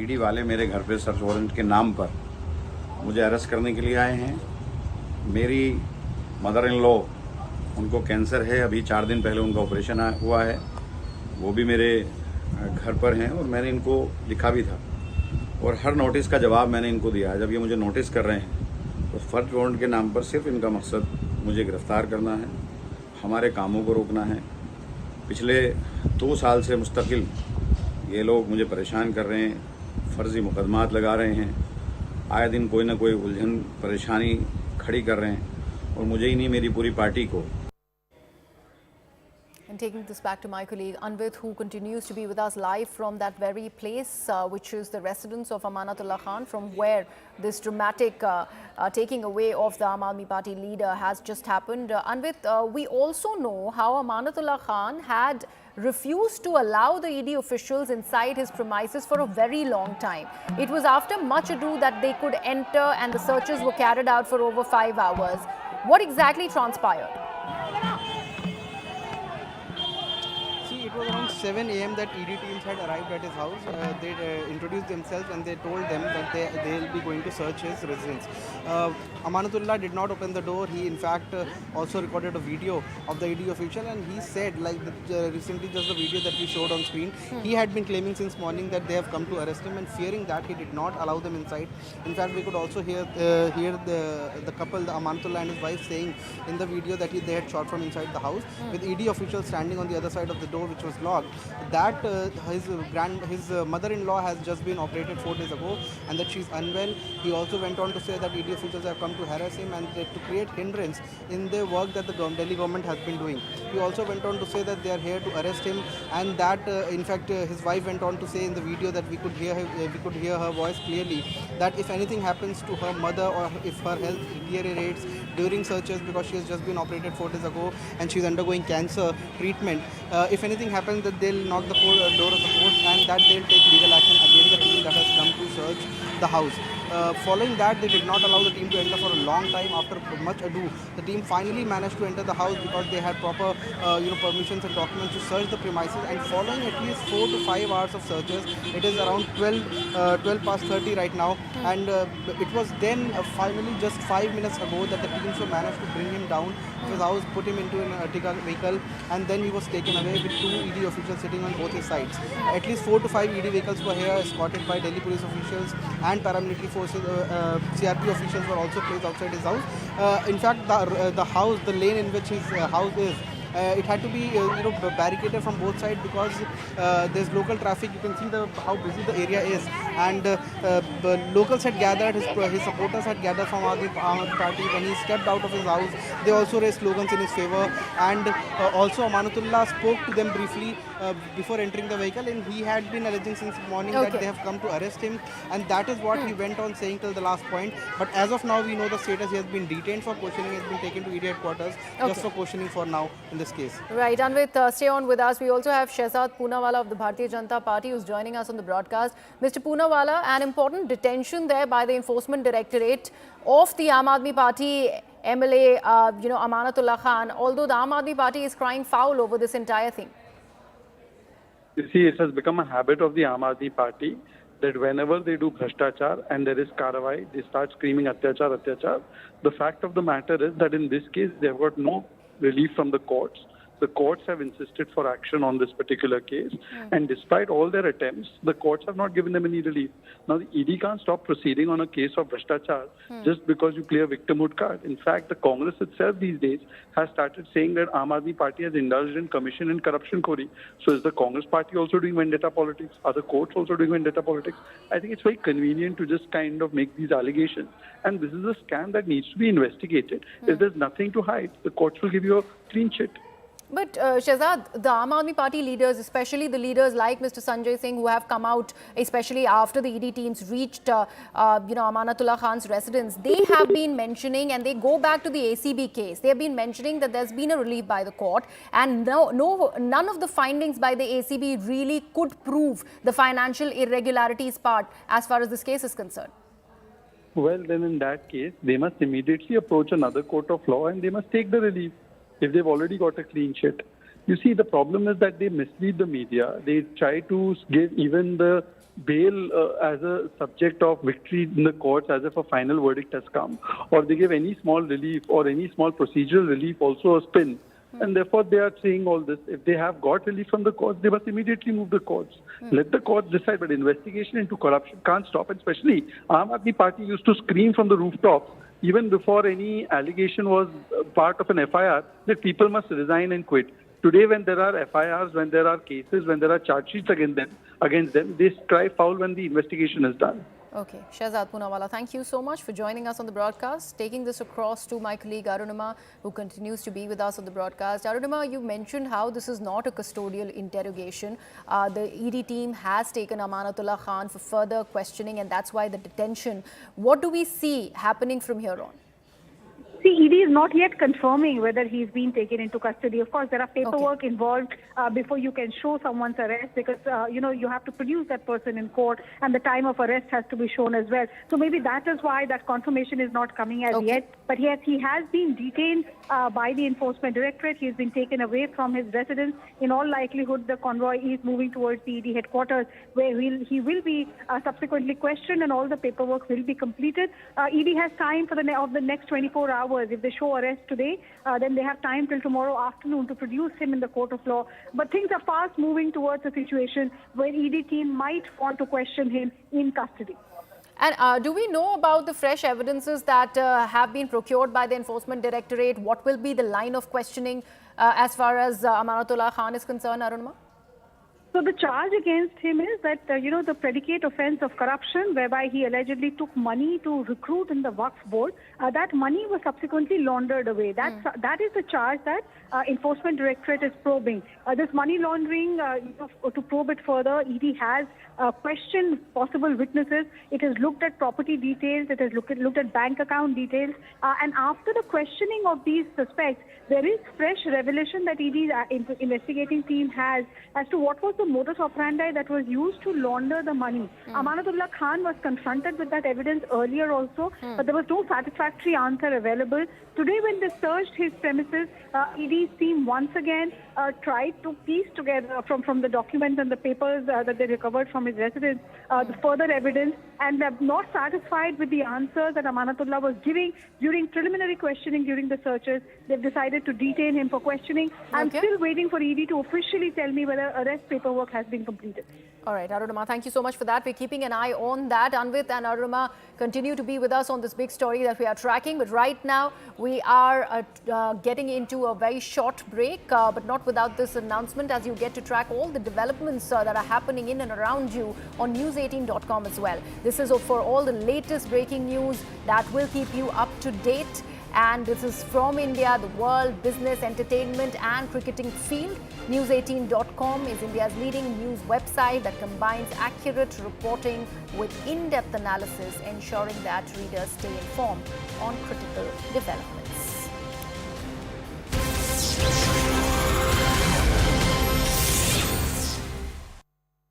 ED वाले मेरे घर पे सर्च वारंट के नाम पर मुझे अरेस्ट करने के लिए आए हैं। मेरी मदर इन लॉ, उनको कैंसर है, अभी 4 दिन पहले उनका ऑपरेशन हुआ है, वो भी मेरे घर पर हैं और मैंने इनको लिखा भी था और हर नोटिस का जवाब मैंने इनको दिया है। जब ये मुझे नोटिस कर रहे हैं तो सर्च वारंट के नाम पर सिर्फ इनका मकसद मुझे गिरफ़्तार करना है, हमारे कामों को रोकना है। पिछले 2 साल से मुस्तकिल ये लोग मुझे परेशान कर रहे हैं, फर्जी मुकदमात लगा रहे हैं, आए दिन कोई ना कोई उलझन परेशानी खड़ी कर रहे हैं और मुझे ही नहीं, मेरी पूरी पार्टी को। And taking this back to my colleague Anvit, who continues to be with us live from that very place, which is the residence of Amanatullah Khan, from where this dramatic taking away of the Aam Aadmi Party leader has just happened. Anvit, we also know how Amanatullah Khan had refused to allow the ED officials inside his premises for a very long time. It was after much ado that they could enter and the searches were carried out for over 5 hours. What exactly transpired? It was around 7 a.m. that ED teams had arrived at his house. They introduced themselves and they told them that they'll be going to search his residence. Amanatullah did not open the door. He in fact also recorded a video of the ED official, and he said, like recently just the video that we showed on screen, he had been claiming since morning that they have come to arrest him, and fearing that he did not allow them inside. In fact, we could also hear the couple, the Amantullah and his wife, saying in the video that they had shot from inside the house, with ED officials standing on the other side of the door, which was locked. That his mother-in-law has just been operated 4 days ago, and that she's unwell. He also went on to say that ED officials have come to harass him and to create hindrance in the work that the Delhi government has been doing. He also went on to say that they are here to arrest him, and that in fact his wife went on to say in the video that we could hear her voice clearly, that if anything happens to her mother or if her health deteriorates during searches, because she has just been operated 4 days ago and she's undergoing cancer treatment, if anything happens, that they'll knock the door of the court and that they'll take legal action against the team that has come to search the house. Following that, they did not allow the team to enter for a long time. After much ado, the team finally managed to enter the house because they had proper permissions and documents to search the premises, and following at least 4 to 5 hours of searches, it is around 12 past 30 right now, and it was then finally just 5 minutes ago that the teams were managed to bring him down to his house, put him into an Ertiga vehicle, and then he was taken away with 2 ED officials sitting on both his sides. At least 4 to 5 ED vehicles were here, escorted by Delhi police officials and paramilitary forces. CRP officials were also placed outside his house. In fact, the house, the lane in which his house is, it had to be barricaded from both sides because there's local traffic. You can see how busy the area is, and the locals had gathered, his supporters had gathered from Aam Aadmi Party. When he stepped out of his house, they also raised slogans in his favor, and also Amanatullah spoke to them briefly before entering the vehicle, and he had been alleging since morning that they have come to arrest him, and that is what he went on saying till the last point. But as of now, we know the status. He has been detained for questioning, he has been taken to ED headquarters just for questioning for now in this case. Right, Anvit, stay on with us. We also have Shehzad Poonawala of the Bharatiya Janata Party who's joining us on the broadcast. Mr. Poonawala, an important detention there by the Enforcement Directorate of the Aam Aadmi Party MLA, Amanatullah Khan, although the Aam Aadmi Party is crying foul over this entire thing. You see, it has become a habit of the Aam Aadmi Party that whenever they do bhrashtachar and there is karawai, they start screaming atyachar, atyachar. The fact of the matter is that in this case, they have got no relief from the courts. The courts have insisted for action on this particular case, and despite all their attempts, the courts have not given them any relief. Now, the ED can't stop proceeding on a case of bhrashtachar just because you play a victimhood card. In fact, the Congress itself these days has started saying that Aam Aadmi Party has indulged in commission and corruption khori. So is the Congress Party also doing vendetta politics? Are the courts also doing vendetta politics? I think it's very convenient to just kind of make these allegations. And this is a scam that needs to be investigated. If there's nothing to hide, the courts will give you a clean chit. But Shehzad, the Aam Aadmi Party leaders, especially the leaders like Mr. Sanjay Singh, who have come out, especially after the ED teams reached, Amanatullah Khan's residence, they have been mentioning, and they go back to the ACB case. They have been mentioning that there's been a relief by the court, and none of the findings by the ACB really could prove the financial irregularities part as far as this case is concerned. Well, then in that case, they must immediately approach another court of law and they must take the relief if they've already got a clean sheet. You see, the problem is that they mislead the media. They try to give even the bail as a subject of victory in the courts as if a final verdict has come, or they give any small relief or any small procedural relief also a spin. And therefore, they are saying all this. If they have got relief from the courts, they must immediately move the courts. Let the courts decide. But investigation into corruption can't stop. And especially, Aam Aadmi Party used to scream from the rooftops, even before any allegation was part of an FIR, that people must resign and quit. Today, when there are FIRs, when there are cases, when there are charge sheets against them, they cry foul when the investigation is done. Okay, Shahzad Poonawalla, thank you so much for joining us on the broadcast, taking this across to my colleague Arunima, who continues to be with us on the broadcast. Arunima, you mentioned how this is not a custodial interrogation. The ED team has taken Amanatullah Khan for further questioning, and that's why the detention. What do we see happening from here on? See, ED is not yet confirming whether he's been taken into custody. Of course, there are paperwork involved before you can show someone's arrest, because, you have to produce that person in court, and the time of arrest has to be shown as well. So maybe that is why that confirmation is not coming as yet. But yes, he has been detained by the Enforcement Directorate. He has been taken away from his residence. In all likelihood, the convoy is moving towards the ED headquarters, where he will be subsequently questioned, and all the paperwork will be completed. ED has time for the next 24 hours. If they show arrest today, then they have time till tomorrow afternoon to produce him in the court of law. But things are fast moving towards a situation where ED team might want to question him in custody. And do we know about the fresh evidences that have been procured by the Enforcement Directorate? What will be the line of questioning as far as Amanatullah Khan is concerned, Arunima? So the charge against him is that, the predicate offense of corruption, whereby he allegedly took money to recruit in the Waqf board, that money was subsequently laundered away. That is the charge that Enforcement Directorate is probing. This money laundering, to probe it further, ED has questioned possible witnesses. It has looked at property details. It has looked at bank account details. And after the questioning of these suspects, there is fresh revelation that ED's investigating team has as to what was the modus operandi that was used to launder the money. Amanatullah Khan was confronted with that evidence earlier also, but there was no satisfactory answer available. Today, when they searched his premises, ED's team once again tried to piece together from the documents and the papers that they recovered from his residence the further evidence, and they're not satisfied with the answers that Amanatullah was giving during preliminary questioning during the searches. They've decided to detain him for questioning. I'm still waiting for ED to officially tell me whether arrest paperwork has been completed. All right, Arunima, thank you so much for that. We're keeping an eye on that. Anvit and Arunima continue to be with us on this big story that we are tracking. But right now, we are getting into a very short break, but not without this announcement, as you get to track all the developments that are happening in and around you on News18.com as well. This is for all the latest breaking news that will keep you up to date. And this is from India, the world, business, entertainment and cricketing field. News18.com is India's leading news website that combines accurate reporting with in-depth analysis, ensuring that readers stay informed on critical developments.